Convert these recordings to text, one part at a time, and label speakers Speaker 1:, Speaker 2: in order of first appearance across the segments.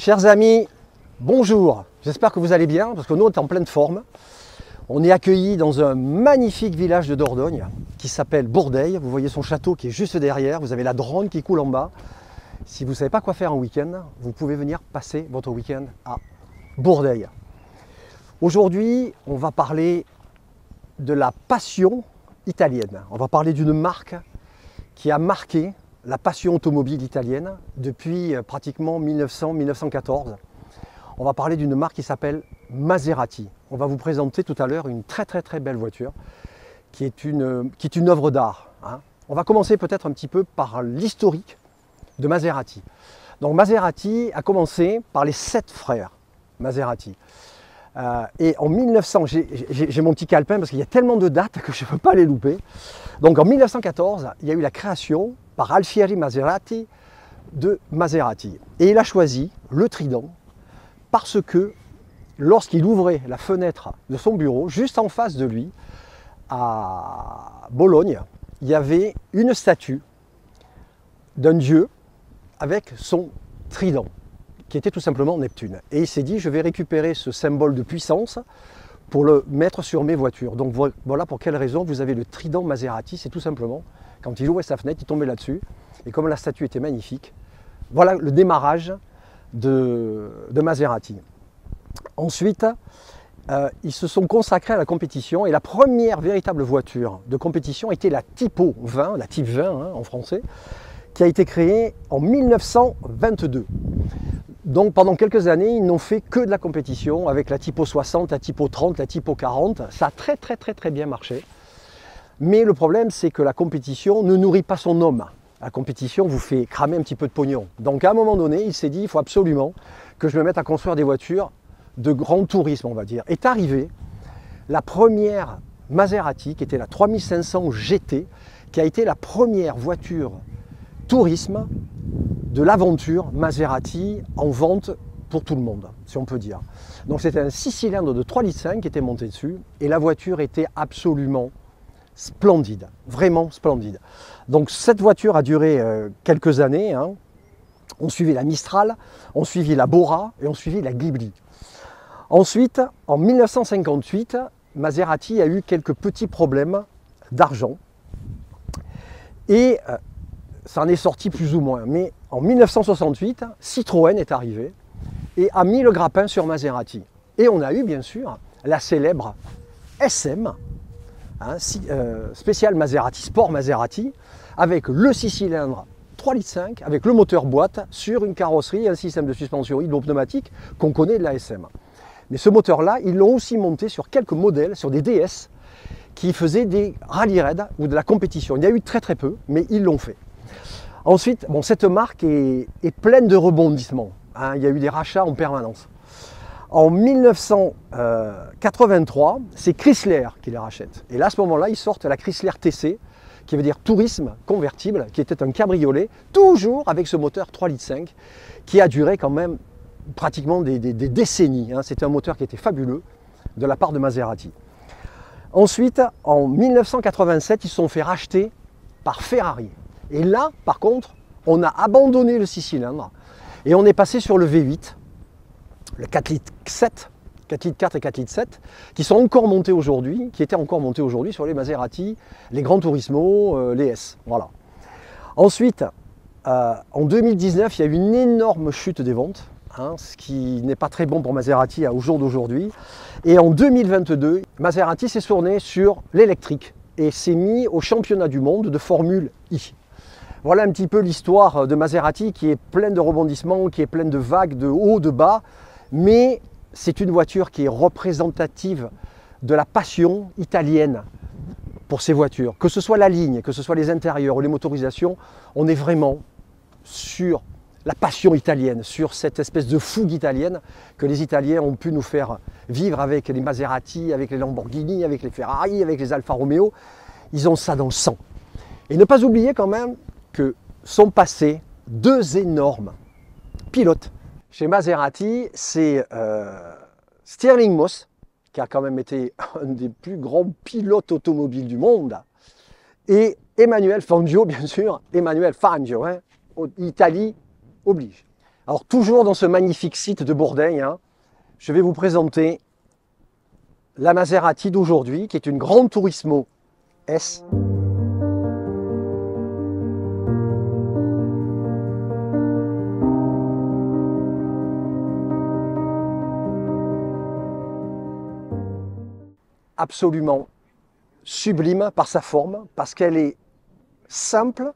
Speaker 1: Chers amis, bonjour, j'espère que vous allez bien, parce que nous on est en pleine forme. On est accueillis dans un magnifique village de Dordogne qui s'appelle Bourdeil. Vous voyez son château qui est juste derrière, vous avez la Dronne qui coule en bas. Si vous ne savez pas quoi faire en week-end, vous pouvez venir passer votre week-end à Bourdeil. Aujourd'hui, on va parler de la passion italienne. On va parler d'une marque qui a marqué la passion automobile italienne depuis pratiquement 1900-1914. On va parler d'une marque qui s'appelle Maserati. On va vous présenter tout à l'heure une très belle voiture qui est une œuvre d'art. On va commencer peut-être un petit peu par l'historique de Maserati. Donc Maserati a commencé par les 7 frères Maserati. Et en 1900, j'ai mon petit calepin parce qu'il y a tellement de dates que je ne peux pas les louper. Donc en 1914, il y a eu la création par Alfieri Maserati de Maserati. Et il a choisi le Trident parce que lorsqu'il ouvrait la fenêtre de son bureau, juste en face de lui, à Bologne, il y avait une statue d'un dieu avec son trident, qui était tout simplement Neptune. Et il s'est dit, je vais récupérer ce symbole de puissance pour le mettre sur mes voitures. Donc voilà pour quelle raison vous avez le trident Maserati, c'est tout simplement, quand il ouvrait sa fenêtre, il tombait là-dessus, et comme la statue était magnifique, voilà le démarrage de Maserati. Ensuite, ils se sont consacrés à la compétition, et la première véritable voiture de compétition était la Tipo 20, la Type 20 en français, qui a été créée en 1922. Donc pendant quelques années, ils n'ont fait que de la compétition avec la Tipo 60, la Tipo 30, la Tipo 40. Ça a très bien marché. Mais le problème, c'est que la compétition ne nourrit pas son homme. La compétition vous fait cramer un petit peu de pognon. Donc à un moment donné, il s'est dit, il faut absolument que je me mette à construire des voitures de grand tourisme, on va dire. Est arrivée la première Maserati, qui était la 3500 GT, qui a été la première voiture tourisme de l'aventure Maserati en vente pour tout le monde, si on peut dire. Donc c'était un 6 cylindres de 3,5 litres qui était monté dessus, et la voiture était absolument splendide, vraiment splendide. Donc cette voiture a duré quelques années. On suivit la Mistral, on suivit la Bora et on suivit la Ghibli. Ensuite, en 1958, Maserati a eu quelques petits problèmes d'argent. Et ça en est sorti plus ou moins. Mais en 1968, Citroën est arrivé et a mis le grappin sur Maserati. Et on a eu bien sûr la célèbre SM, spécial Maserati, Sport Maserati, avec le 6 cylindres 3,5 litres, avec le moteur boîte sur une carrosserie et un système de suspension hydropneumatique qu'on connaît de la SM. Mais ce moteur-là, ils l'ont aussi monté sur quelques modèles, sur des DS, qui faisaient des rallye raids ou de la compétition. Il y a eu très peu, mais ils l'ont fait. Ensuite, bon, cette marque est pleine de rebondissements. Il y a eu des rachats en permanence. En 1983, c'est Chrysler qui les rachète. Et là, à ce moment-là, ils sortent la Chrysler TC, qui veut dire tourisme convertible, qui était un cabriolet, toujours avec ce moteur 3,5 litres, qui a duré quand même pratiquement des décennies. C'était un moteur qui était fabuleux de la part de Maserati. Ensuite, en 1987, ils se sont fait racheter par Ferrari. Et là, par contre, on a abandonné le 6 cylindres et on est passé sur le V8, le 4 litres 7, 4 litres 4 et 4 litres 7, qui sont encore montés aujourd'hui, qui étaient encore montés aujourd'hui sur les Maserati, les Gran Turismo, les S. Voilà. Ensuite, en 2019, il y a eu une énorme chute des ventes, ce qui n'est pas très bon pour Maserati au jour d'aujourd'hui. Et en 2022, Maserati s'est tourné sur l'électrique et s'est mis au championnat du monde de Formule I. Voilà un petit peu l'histoire de Maserati qui est pleine de rebondissements, qui est pleine de vagues, de hauts, de bas, mais c'est une voiture qui est représentative de la passion italienne pour ces voitures. Que ce soit la ligne, que ce soit les intérieurs ou les motorisations, on est vraiment sur la passion italienne, sur cette espèce de fougue italienne que les Italiens ont pu nous faire vivre avec les Maserati, avec les Lamborghini, avec les Ferrari, avec les Alfa Romeo. Ils ont ça dans le sang. Et ne pas oublier quand même que sont passés 2 énormes pilotes. Chez Maserati, c'est Stirling Moss, qui a quand même été un des plus grands pilotes automobiles du monde, et Emmanuel Fangio, bien sûr, Emmanuel Fangio, Italie oblige. Alors toujours dans ce magnifique site de Bourdeil, hein, je vais vous présenter la Maserati d'aujourd'hui, qui est une Grande Turismo S. Absolument sublime par sa forme, parce qu'elle est simple,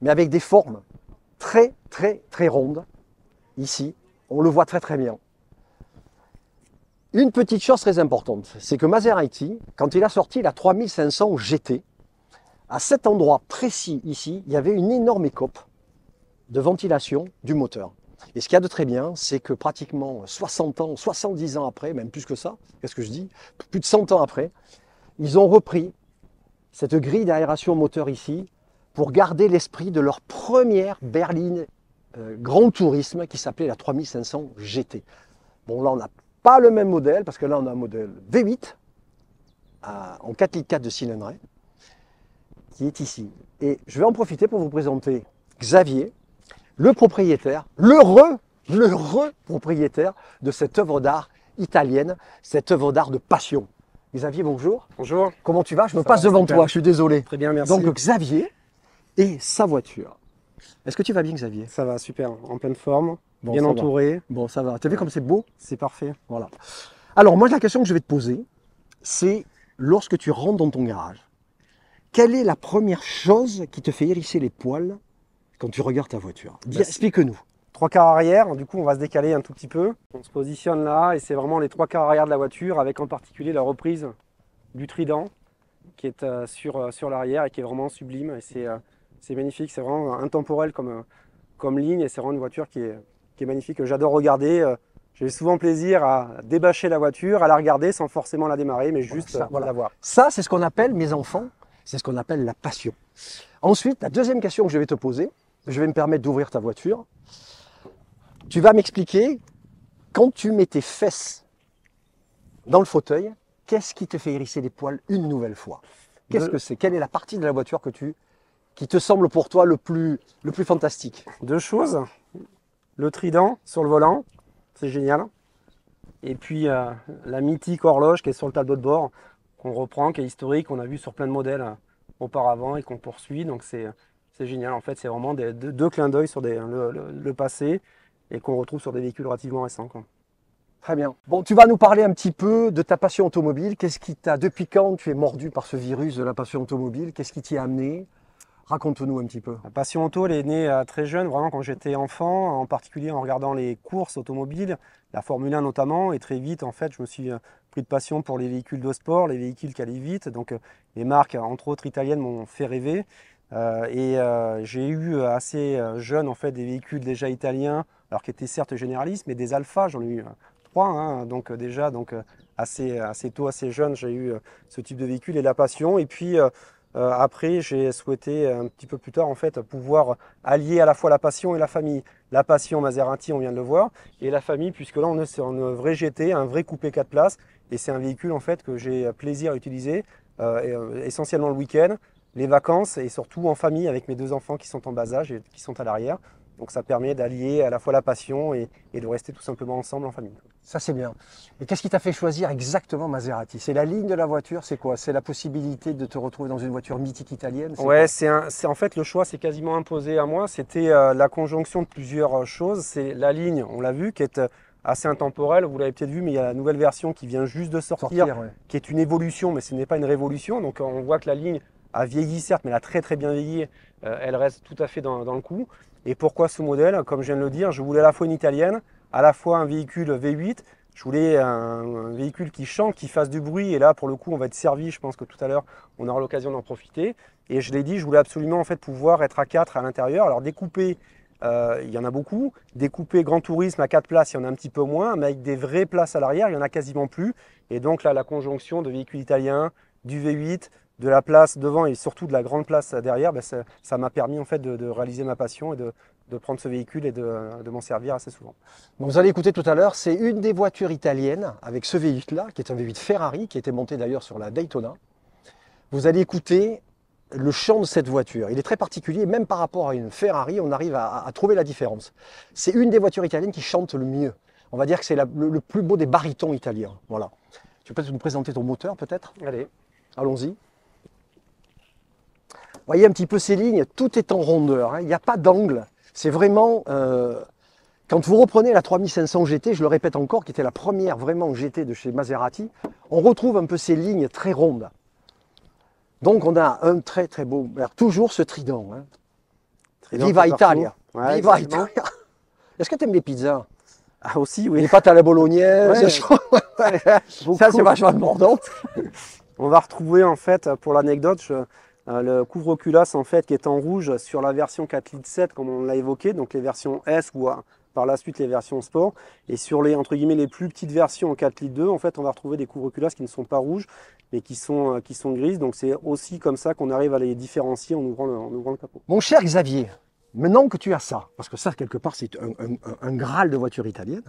Speaker 1: mais avec des formes très rondes. Ici, on le voit très bien. Une petite chose très importante, c'est que Maserati, quand il a sorti la 3500 GT, à cet endroit précis ici, il y avait une énorme écope de ventilation du moteur. Et ce qu'il y a de très bien, c'est que pratiquement 60 ans, 70 ans après, même plus que ça, qu'est-ce que je dis, plus de 100 ans après, ils ont repris cette grille d'aération moteur ici pour garder l'esprit de leur première berline Grand Tourisme qui s'appelait la 3500 GT. Bon, là, on n'a pas le même modèle, parce que là, on a un modèle V8 en 4 litres 4 de cylindrée qui est ici. Et je vais en profiter pour vous présenter Xavier, le propriétaire, l'heureux propriétaire de cette œuvre d'art italienne, cette œuvre d'art de passion. Xavier, bonjour.
Speaker 2: Bonjour.
Speaker 1: Comment tu vas? Je me passe devant toi, je suis désolé.
Speaker 2: Très bien, merci.
Speaker 1: Donc Xavier et sa voiture. Est-ce que tu vas bien, Xavier?
Speaker 2: Ça va, super, en pleine forme,
Speaker 1: Bon,
Speaker 2: bien
Speaker 1: ça
Speaker 2: entouré.
Speaker 1: va. Bon, ça va. Tu as vu comme c'est beau?
Speaker 2: C'est parfait.
Speaker 1: Voilà. Alors moi, la question que je vais te poser, c'est lorsque tu rentres dans ton garage, quelle est la première chose qui te fait hérisser les poils quand tu regardes ta voiture? Explique-nous.
Speaker 2: 3 quarts arrière, du coup on va se décaler un tout petit peu. On se positionne là et c'est vraiment les 3 quarts arrière de la voiture avec en particulier la reprise du trident qui est sur l'arrière et qui est vraiment sublime. Et c'est magnifique, c'est vraiment intemporel comme ligne et c'est vraiment une voiture qui est magnifique, que j'adore regarder. J'ai souvent plaisir à débâcher la voiture, à la regarder sans forcément la démarrer, mais juste la voir.
Speaker 1: Ça, c'est ce qu'on appelle, mes enfants, c'est ce qu'on appelle la passion. Ensuite, la deuxième question que je vais te poser, je vais me permettre d'ouvrir ta voiture. Tu vas m'expliquer, quand tu mets tes fesses dans le fauteuil, qu'est-ce qui te fait hérisser les poils une nouvelle fois? Qu'est-ce que c'est? Quelle est la partie de la voiture qui te semble pour toi le plus fantastique?
Speaker 2: 2 choses. Le trident sur le volant, c'est génial. Et puis la mythique horloge qui est sur le tableau de bord, qu'on reprend, qui est historique, qu'on a vu sur plein de modèles auparavant et qu'on poursuit. Donc c'est génial. En fait, c'est vraiment deux clins d'œil sur le passé et qu'on retrouve sur des véhicules relativement récents, quoi.
Speaker 1: Très bien. Bon, tu vas nous parler un petit peu de ta passion automobile. Qu'est-ce qui t'a, depuis quand tu es mordu par ce virus de la passion automobile? Qu'est-ce qui t'y a amené? Raconte-nous un petit peu.
Speaker 2: La passion auto, elle est née très jeune, vraiment quand j'étais enfant, en particulier en regardant les courses automobiles, la Formule 1 notamment, et très vite, en fait, je me suis pris de passion pour les véhicules de sport, les véhicules qui allaient vite. Donc, les marques, entre autres italiennes, m'ont fait rêver. J'ai eu assez jeune, en fait, des véhicules déjà italiens, alors qui étaient certes généralistes, mais des Alfa, j'en ai eu 3, hein, donc déjà, assez tôt, assez jeune, j'ai eu ce type de véhicule et la passion. Et puis, après, j'ai souhaité un petit peu plus tard en fait pouvoir allier à la fois la passion et la famille. La passion Maserati, on vient de le voir, et la famille, puisque là on est sur un vrai GT, un vrai coupé 4 places, et c'est un véhicule en fait que j'ai plaisir à utiliser, essentiellement le week-end, les vacances et surtout en famille avec mes 2 enfants qui sont en bas âge et qui sont à l'arrière. Donc ça permet d'allier à la fois la passion et de rester tout simplement ensemble en famille.
Speaker 1: Ça, c'est bien. Et qu'est-ce qui t'a fait choisir exactement Maserati? C'est la ligne de la voiture? C'est quoi? C'est la possibilité de te retrouver dans une voiture mythique italienne?
Speaker 2: Ouais, en fait le choix s'est quasiment imposé à moi. C'était la conjonction de plusieurs choses. C'est la ligne, on l'a vu, qui est assez intemporelle. Vous l'avez peut-être vu, mais il y a la nouvelle version qui vient juste de sortir ouais. Qui est une évolution, mais ce n'est pas une révolution. Donc on voit que la ligne a vieilli certes, mais elle a très bien vieilli. Elle reste tout à fait dans le coup. Et pourquoi ce modèle? Comme je viens de le dire, je voulais à la fois une italienne, à la fois un véhicule V8, je voulais un véhicule qui chante, qui fasse du bruit, et là pour le coup on va être servi, je pense que tout à l'heure on aura l'occasion d'en profiter. Et je l'ai dit, je voulais absolument en fait pouvoir être à 4 à l'intérieur. Alors découpé, il y en a beaucoup, découpé Grand Tourisme à 4 places, il y en a un petit peu moins, mais avec des vraies places à l'arrière, il n'y en a quasiment plus. Et donc là la conjonction de véhicules italiens, du V8, de la place devant et surtout de la grande place derrière, ça m'a permis en fait de réaliser ma passion et de prendre ce véhicule et de m'en servir assez souvent.
Speaker 1: Donc vous allez écouter tout à l'heure, c'est une des voitures italiennes avec ce V8 là, qui est un V8 Ferrari, qui était monté d'ailleurs sur la Daytona. Vous allez écouter le chant de cette voiture. Il est très particulier, même par rapport à une Ferrari, on arrive à trouver la différence. C'est une des voitures italiennes qui chante le mieux. On va dire que c'est le plus beau des barytons italiens. Voilà. Tu peux nous présenter ton moteur peut-être?
Speaker 2: Allez.
Speaker 1: Allons-y. Voyez un petit peu ces lignes, tout est en rondeur, hein. Il n'y a pas d'angle. C'est vraiment... quand vous reprenez la 3500 GT, je le répète encore, qui était la première vraiment GT de chez Maserati, on retrouve un peu ces lignes très rondes. Donc on a un très très beau... Alors, toujours ce trident. Hein. Viva Italia.
Speaker 2: Ouais,
Speaker 1: Viva Italia. Est-ce que tu aimes les pizzas?
Speaker 2: Ah aussi, oui.
Speaker 1: Les pâtes à la bolognaise.
Speaker 2: Ouais.
Speaker 1: Ça c'est vachement important.
Speaker 2: On va retrouver en fait, pour l'anecdote, le couvre-culasse en fait qui est en rouge sur la version 4 litres 7 comme on l'a évoqué, donc les versions S ou par la suite les versions Sport. Et sur les entre guillemets les plus petites versions en 4 litres 2, en fait on va retrouver des couvre-culasses qui ne sont pas rouges mais qui sont grises. Donc c'est aussi comme ça qu'on arrive à les différencier en ouvrant le capot.
Speaker 1: Mon cher Xavier, maintenant que tu as ça, parce que ça quelque part c'est un Graal de voiture italienne,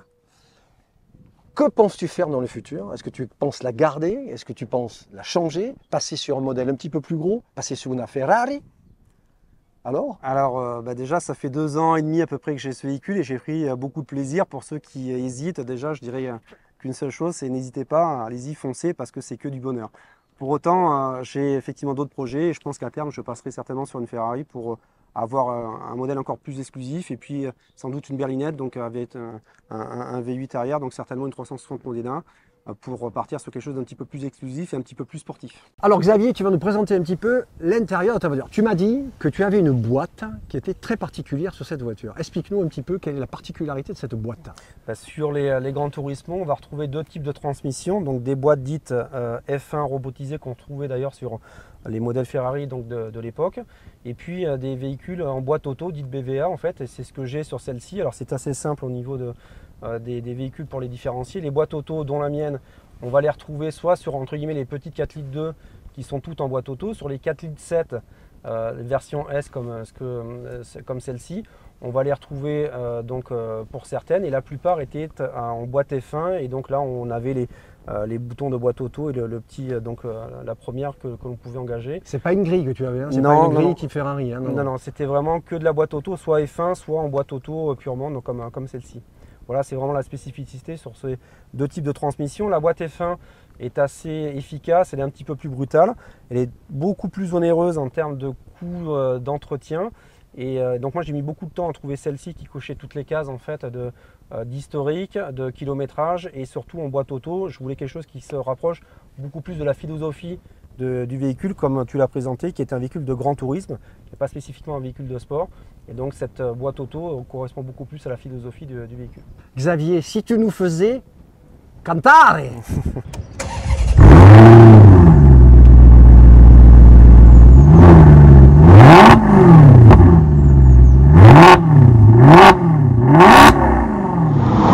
Speaker 1: que penses-tu faire dans le futur? Est-ce que tu penses la garder? Est-ce que tu penses la changer? Passer sur un modèle un petit peu plus gros? Passer sur une Ferrari?
Speaker 2: Alors déjà ça fait 2 ans et demi à peu près que j'ai ce véhicule et j'ai pris beaucoup de plaisir. Pour ceux qui hésitent, déjà je dirais qu'une seule chose, c'est n'hésitez pas, allez-y, foncez parce que c'est que du bonheur. Pour autant, j'ai effectivement d'autres projets et je pense qu'à terme je passerai certainement sur une Ferrari pour avoir un modèle encore plus exclusif et puis sans doute une berlinette, donc avec un V8 arrière, donc certainement une 360 Modena pour partir sur quelque chose d'un petit peu plus exclusif et un petit peu plus sportif.
Speaker 1: Alors Xavier, tu vas nous présenter un petit peu l'intérieur de ta voiture. Tu m'as dit que tu avais une boîte qui était très particulière sur cette voiture. Explique-nous un petit peu quelle est la particularité de cette boîte.
Speaker 2: Sur les Gran Turismo, on va retrouver 2 types de transmissions, donc des boîtes dites F1 robotisées qu'on trouvait d'ailleurs sur les modèles Ferrari donc de l'époque, et puis des véhicules en boîte auto dites BVA en fait, et c'est ce que j'ai sur celle-ci. Alors c'est assez simple au niveau des véhicules pour les différencier. Les boîtes auto, dont la mienne, on va les retrouver soit sur entre guillemets les petites 4 litres 2 qui sont toutes en boîte auto, sur les 4 litres 7 version S comme celle-ci, on va les retrouver pour certaines, et la plupart étaient en boîte F1, et donc là on avait les boutons de boîte auto et le petit la première que l'on pouvait engager.
Speaker 1: C'est pas une grille que tu avais, hein? C'est
Speaker 2: pas
Speaker 1: une grille type Ferrari. Hein,
Speaker 2: non, c'était vraiment que de la boîte auto, soit F1, soit en boîte auto purement, donc comme celle-ci. Voilà, c'est vraiment la spécificité sur ces 2 types de transmission. La boîte F1 est assez efficace, elle est un petit peu plus brutale, elle est beaucoup plus onéreuse en termes de coût d'entretien. Et donc moi j'ai mis beaucoup de temps à trouver celle-ci qui cochait toutes les cases en fait d'historique, de kilométrage, et surtout en boîte auto. Je voulais quelque chose qui se rapproche beaucoup plus de la philosophie du véhicule comme tu l'as présenté, qui est un véhicule de grand tourisme, qui n'est pas spécifiquement un véhicule de sport. Et donc cette boîte auto correspond beaucoup plus à la philosophie du véhicule.
Speaker 1: Xavier, si tu nous faisais cantare.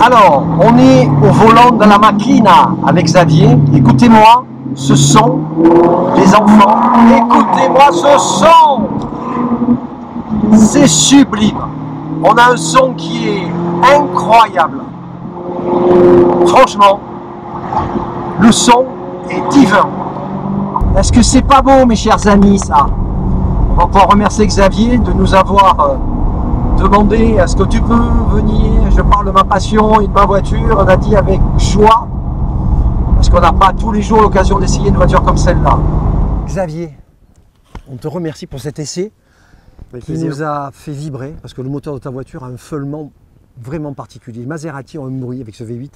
Speaker 1: Alors, on est au volant de la Machina avec Xavier. Écoutez-moi ce son, les enfants. Écoutez-moi ce son. C'est sublime. On a un son qui est incroyable. Franchement, le son est divin. Est-ce que c'est pas beau, mes chers amis, ça? On va pouvoir remercier Xavier de nous avoir demandé est-ce que tu peux venir, je parle de ma passion et de ma voiture. On a dit avec joie, parce qu'on n'a pas tous les jours l'occasion d'essayer une voiture comme celle-là. Xavier, on te remercie pour cet essai qui nous a fait vibrer, parce que le moteur de ta voiture a un feulement vraiment particulier. Maserati ont un bruit avec ce V8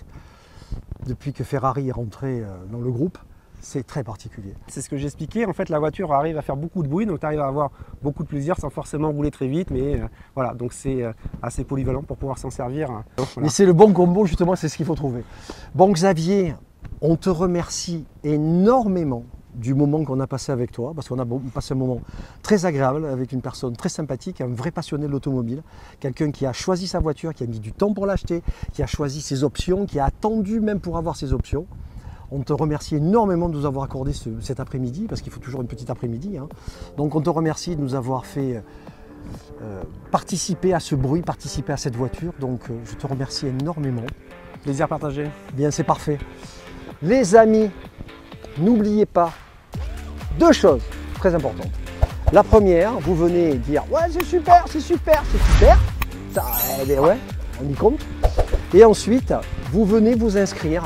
Speaker 1: depuis que Ferrari est rentré dans le groupe. C'est très particulier.
Speaker 2: C'est ce que j'expliquais, en fait la voiture arrive à faire beaucoup de bruit, donc tu arrives à avoir beaucoup de plaisir sans forcément rouler très vite, mais voilà, donc c'est assez polyvalent pour pouvoir s'en servir.
Speaker 1: Voilà. Mais c'est le bon combo justement, c'est ce qu'il faut trouver. Bon Xavier, on te remercie énormément du moment qu'on a passé avec toi, parce qu'on a passé un moment très agréable avec une personne très sympathique, un vrai passionné de l'automobile, quelqu'un qui a choisi sa voiture, qui a mis du temps pour l'acheter, qui a choisi ses options, qui a attendu même pour avoir ses options. On te remercie énormément de nous avoir accordé cet après-midi, parce qu'il faut toujours une petite après-midi. Hein. Donc on te remercie de nous avoir fait participer à ce bruit, participer à cette voiture. Donc je te remercie énormément.
Speaker 2: Plaisir partagé.
Speaker 1: Bien, c'est parfait. Les amis, n'oubliez pas 2 choses très importantes. La première, vous venez dire ouais c'est super, c'est super, c'est super. Ça, eh bien, ouais, on y compte. Et ensuite, vous venez vous inscrire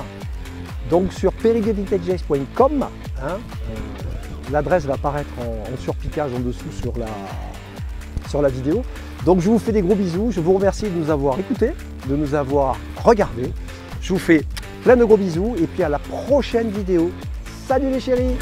Speaker 1: donc sur periguevintagedays.com. Hein, l'adresse va apparaître en surpiquage en dessous sur la vidéo. Donc je vous fais des gros bisous, je vous remercie de nous avoir écoutés, de nous avoir regardés. Je vous fais plein de gros bisous et puis à la prochaine vidéo. Salut les chéris!